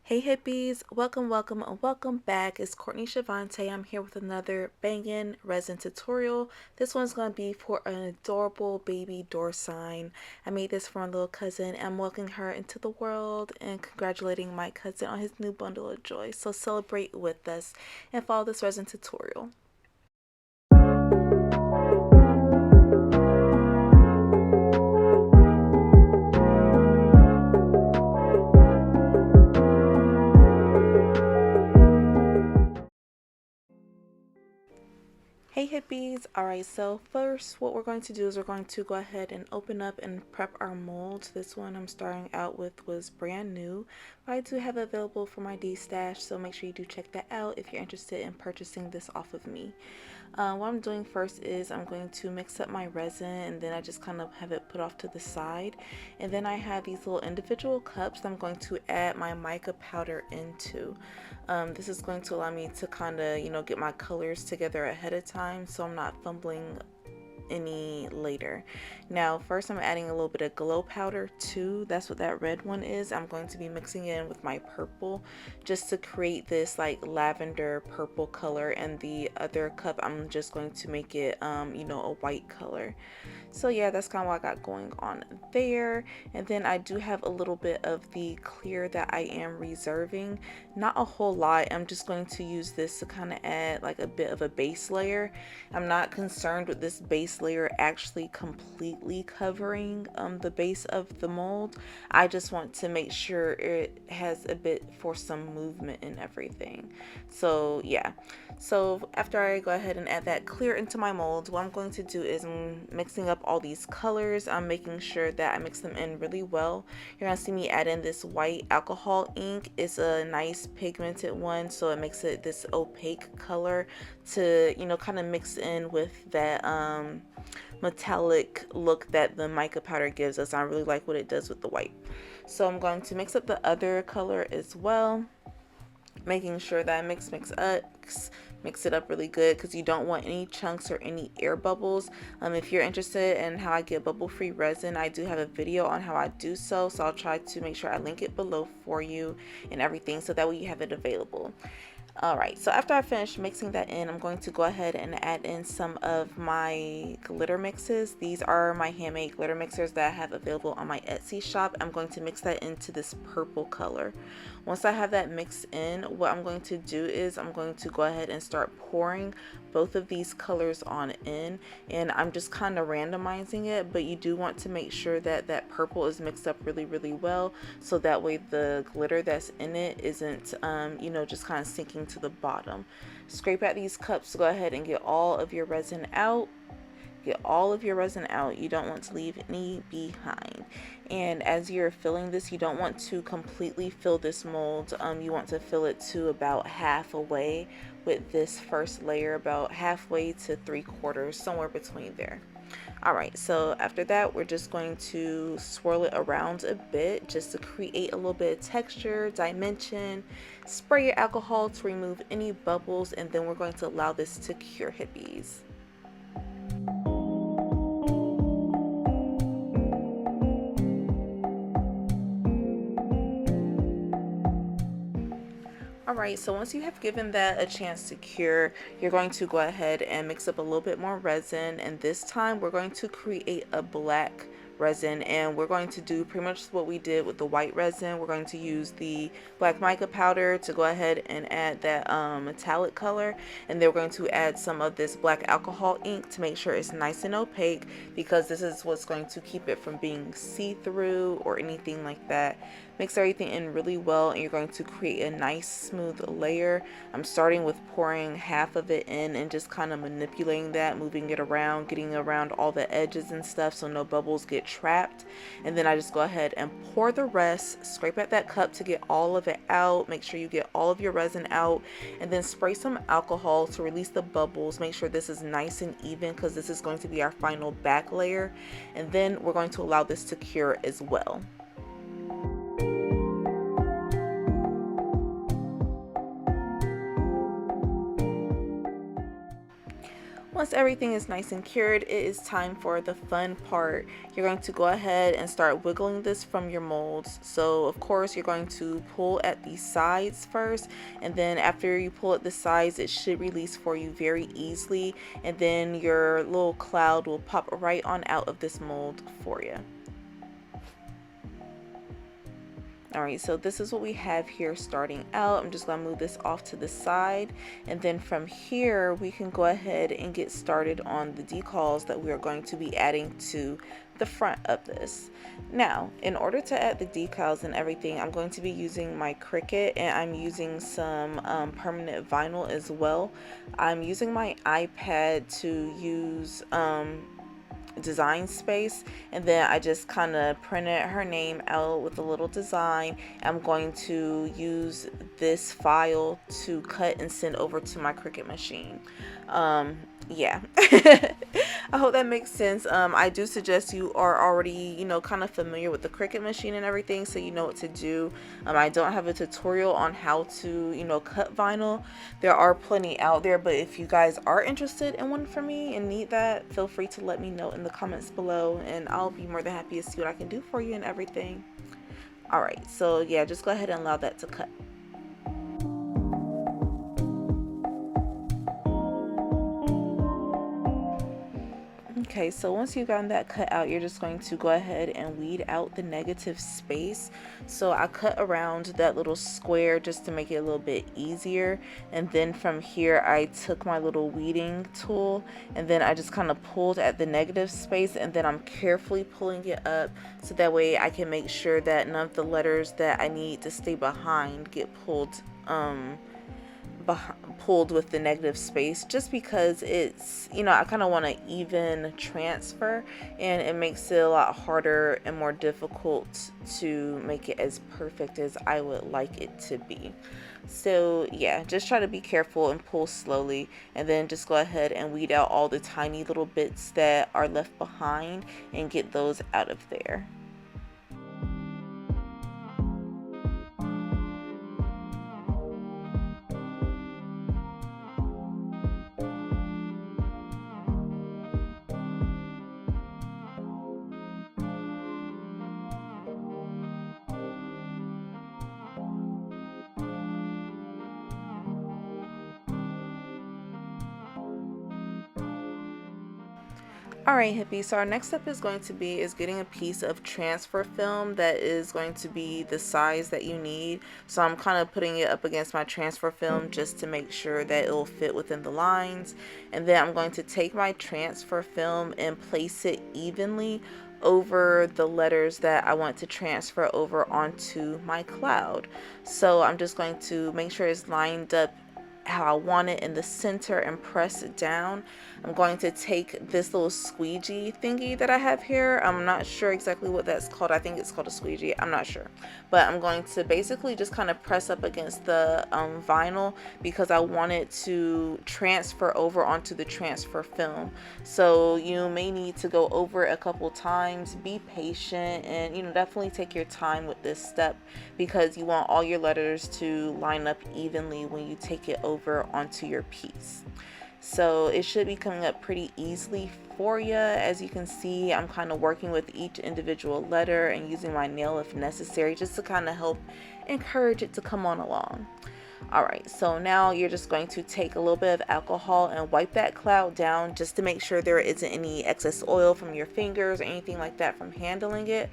Hey hippies, welcome back. It's Courtney Shavante. I'm here with another bangin' resin tutorial. This one's gonna be for an adorable baby door sign. I made this for my little cousin. I'm welcoming her into the world and congratulating my cousin on his new bundle of joy. So celebrate with us and follow this resin tutorial. Hey hippies! Alright, so first what we're going to do is we're going to go ahead and open up and prep our molds. This one I'm starting out with was brand new, but I do have it available for my D-stash, so make sure you do check that out if you're interested in purchasing this off of me. What I'm doing first is I'm going to mix up my resin, and then I just kind of have it put off to the side, and then I have these little individual cups that I'm going to add my mica powder into. This is going to allow me to kind of get my colors together ahead of time, so I'm not fumbling any later. Now first I'm adding a little bit of glow powder too. That's what that red one is. I'm going to be mixing it in with my purple just to create this like lavender purple color, and the other cup I'm just going to make it a white color. So yeah, that's kind of what I got going on there. And then I do have a little bit of the clear that I am reserving. Not a whole lot. I'm just going to use this to kind of add like a bit of a base layer. I'm not concerned with this base layer actually completely covering the base of the mold. I just want to make sure it has a bit for some movement and everything. So yeah, so after I go ahead and add that clear into my mold, what I'm going to do is I'm mixing up all these colors. I'm making sure that I mix them in really well. You're gonna see me add in this white alcohol ink. It's a nice pigmented one, so it makes it this opaque color to kind of mix in with that metallic look that the mica powder gives us. I really like what it does with the white. So I'm going to mix up the other color as well, making sure that I mix it up really good, because you don't want any chunks or any air bubbles. If you're interested in how I get bubble free resin, I do have a video on how I do so I'll try to make sure I link it below for you and everything, so that way you have it available. Alright, so after I finish mixing that in, I'm going to go ahead and add in some of my glitter mixes. These are my handmade glitter mixers that I have available on my Etsy shop. I'm going to mix that into this purple color. Once I have that mixed in, what I'm going to do is I'm going to go ahead and start pouring both of these colors on in, and I'm just kind of randomizing it, but you do want to make sure that that purple is mixed up really well, so that way the glitter that's in it isn't just kind of sinking to the bottom. Scrape out these cups to go ahead and get all of your resin out. Get all of your resin out. You don't want to leave any behind. And as you're filling this, you don't want to completely fill this mold. You want to fill it to about half away with this first layer, about halfway to 3/4, somewhere between there. Alright, so after that we're just going to swirl it around a bit just to create a little bit of texture, dimension. Spray your alcohol to remove any bubbles, and then we're going to allow this to cure, hippies. Alright, so once you have given that a chance to cure, you're going to go ahead and mix up a little bit more resin, and this time we're going to create a black resin, and we're going to do pretty much what we did with the white resin. We're going to use the black mica powder to go ahead and add that metallic color, and then we're going to add some of this black alcohol ink to make sure it's nice and opaque, because this is what's going to keep it from being see-through or anything like that. Mix everything in really well, and you're going to create a nice smooth layer. I'm starting with pouring half of it in and just kind of manipulating that, moving it around, getting around all the edges and stuff so no bubbles get trapped. And then I just go ahead and pour the rest, scrape at that cup to get all of it out. Make sure you get all of your resin out, and then spray some alcohol to release the bubbles. Make sure this is nice and even, because this is going to be our final back layer, and then we're going to allow this to cure as well. Once everything is nice and cured, it is time for the fun part. You're going to go ahead and start wiggling this from your molds. So of course you're going to pull at the sides first, and then after you pull at the sides, it should release for you very easily, and then your little cloud will pop right on out of this mold for you. Alright, so this is what we have here starting out. I'm just going to move this off to the side, and then from here we can go ahead and get started on the decals that we are going to be adding to the front of this. Now, in order to add the decals and everything, I'm going to be using my Cricut, and I'm using some permanent vinyl as well. I'm using my iPad to use design space, and then I just kind of printed her name out with a little design. I'm going to use this file to cut and send over to my Cricut machine. Yeah. I hope that makes sense. I do suggest you are already, you know, kind of familiar with the Cricut machine and everything, so you know what to do. I don't have a tutorial on how to, you know, cut vinyl. There are plenty out there, but if you guys are interested in one from me and need that, feel free to let me know in the comments below, and I'll be more than happy to see what I can do for you and everything. Alright, so yeah, just go ahead and allow that to cut. Okay, so once you've gotten that cut out, you're just going to go ahead and weed out the negative space. So I cut around that little square just to make it a little bit easier, and then from here I took my little weeding tool, and then I just kind of pulled at the negative space, and then I'm carefully pulling it up so that way I can make sure that none of the letters that I need to stay behind get pulled with the negative space, just because it's, you know, I kind of want to even transfer, and it makes it a lot harder and more difficult to make it as perfect as I would like it to be. So yeah, just try to be careful and pull slowly, and then just go ahead and weed out all the tiny little bits that are left behind and get those out of there. Alright hippies, so our next step is going to be getting a piece of transfer film that is going to be the size that you need. So I'm kind of putting it up against my transfer film just to make sure that it will fit within the lines. And then I'm going to take my transfer film and place it evenly over the letters that I want to transfer over onto my cloud. So I'm just going to make sure it's lined up how I want it in the center and press it down. I'm going to take this little squeegee thingy that I have here. I'm not sure exactly what that's called. I think it's called a squeegee. I'm not sure. But I'm going to basically just kind of press up against the vinyl, because I want it to transfer over onto the transfer film. So you may need to go over it a couple times. Be patient, and, you know, definitely take your time with this step, because you want all your letters to line up evenly when you take it over onto your piece. So it should be coming up pretty easily for you. As you can see, I'm kind of working with each individual letter and using my nail if necessary, just to kind of help encourage it to come on along. Alright, so now you're just going to take a little bit of alcohol and wipe that cloud down, just to make sure there isn't any excess oil from your fingers or anything like that from handling it.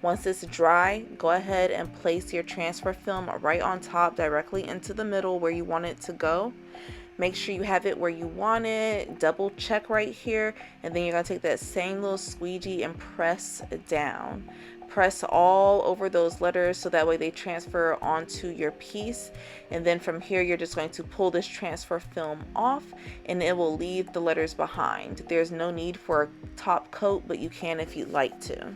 Once it's dry, go ahead and place your transfer film right on top, directly into the middle where you want it to go. Make sure you have it where you want it. Double check right here, and then you're going to take that same little squeegee and press down. Press all over those letters so that way they transfer onto your piece. And then from here, you're just going to pull this transfer film off, and it will leave the letters behind. There's no need for a top coat, but you can if you'd like to.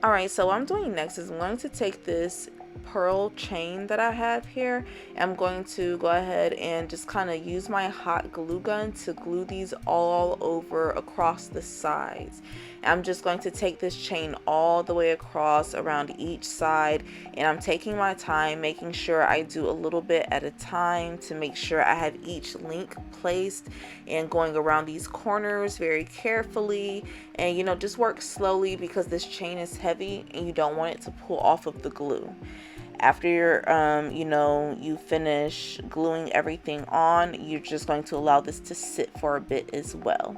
Alright, so what I'm doing next is I'm going to take this pearl chain that I have here. I'm going to go ahead and just kind of use my hot glue gun to glue these all over across the sides. I'm just going to take this chain all the way across around each side, and I'm taking my time, making sure I do a little bit at a time to make sure I have each link placed, and going around these corners very carefully, and you know, just work slowly because this chain is heavy and you don't want it to pull off of the glue. After you're you know, you finish gluing everything on, you're just going to allow this to sit for a bit as well.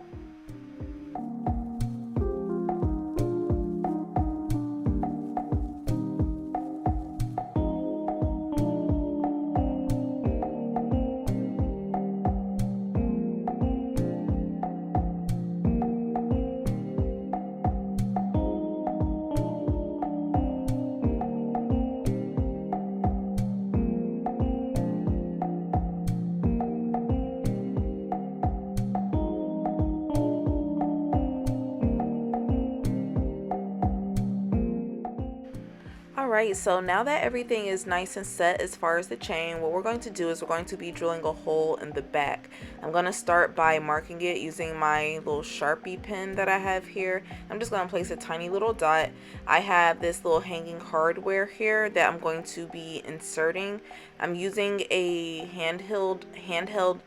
Alright, so now that everything is nice and set as far as the chain, what we're going to do is we're going to be drilling a hole in the back. I'm going to start by marking it using my little Sharpie pen that I have here. I'm just going to place a tiny little dot. I have this little hanging hardware here that I'm going to be inserting. I'm using a handheld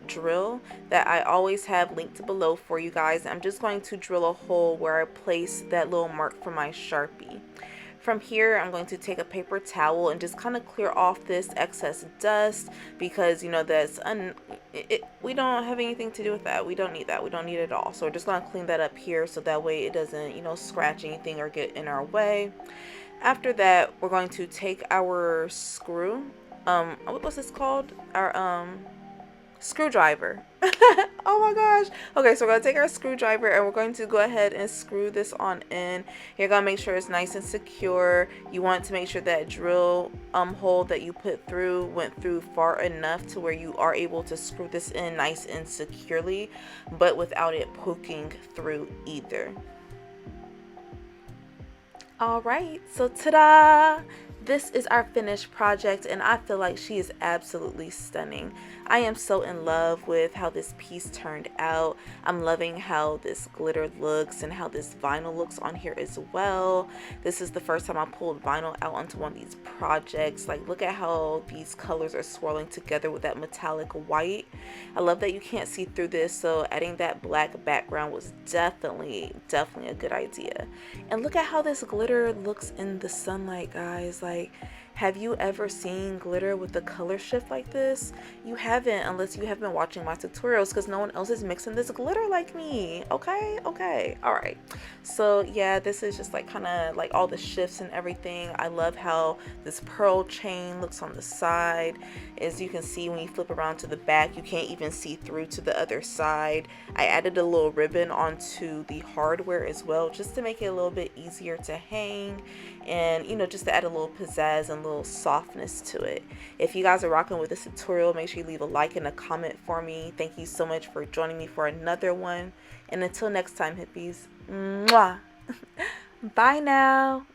drill that I always have linked below for you guys. I'm just going to drill a hole where I place that little mark for my Sharpie. From here, I'm going to take a paper towel and just kind of clear off this excess dust, because you know that's we don't have anything to do with that. We don't need that. We don't need it at all. So we're just going to clean that up here so that way it doesn't, you know, scratch anything or get in our way. After that, we're going to take our screw. What's this called? Our screwdriver. Oh my gosh. Okay, so we're gonna take our screwdriver and we're going to go ahead and screw this on in. You're gonna make sure it's nice and secure. You want to make sure that drill hole that you put through went through far enough to where you are able to screw this in nice and securely, but without it poking through either. Alright, so ta-da! This is our finished project, and I feel like she is absolutely stunning. I am so in love with how this piece turned out. I'm loving how this glitter looks and how this vinyl looks on here as well. This is the first time I pulled vinyl out onto one of these projects. Like, look at how these colors are swirling together with that metallic white. I love that you can't see through this, so adding that black background was definitely a good idea. And look at how this glitter looks in the sunlight, guys. Like, have you ever seen glitter with the color shift like this? You haven't, unless you have been watching my tutorials, because no one else is mixing this glitter like me. Okay, all right. So yeah, this is just like kind of like all the shifts and everything. I love how this pearl chain looks on the side. As you can see, when you flip around to the back, you can't even see through to the other side. I added a little ribbon onto the hardware as well, just to make it a little bit easier to hang, and you know, just to add a little pizzazz and a little softness to it. If you guys are rocking with this tutorial, make sure you leave a like and a comment for me. Thank you so much for joining me for another one, and until next time, hippies, mwah. Bye now.